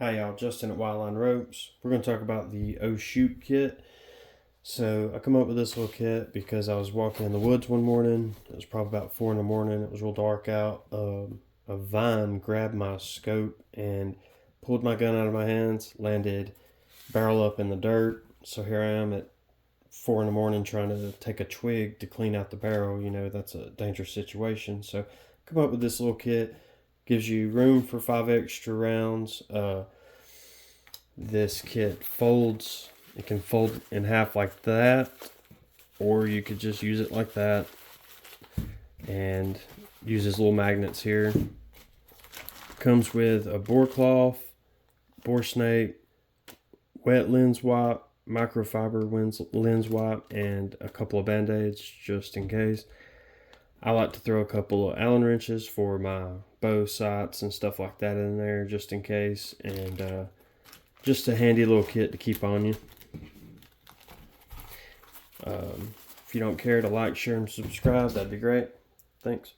Hi y'all, Justin at Wildline Ropes. We're going to talk about the Oh Shoot kit. So I come up with this little kit because I was walking in the woods one morning. It was probably about 4 in the morning. It was real dark out. A vine grabbed my scope and pulled my gun out of my hands, landed barrel up in the dirt. So here I am at 4 in the morning trying to take a twig to clean out the barrel. You know, that's a dangerous situation. So come up with this little kit. Gives you room for 5 extra rounds. This kit folds. It can fold in half like that, or you could just use it like that. And uses little magnets here. Comes with a bore cloth, bore snake, wet lens wipe, microfiber lens wipe, and a couple of band-aids just in case. I like to throw a couple of Allen wrenches for my bow sights and stuff like that in there just in case. And just a handy little kit to keep on you. If you don't care to like, share, and subscribe, that'd be great. Thanks.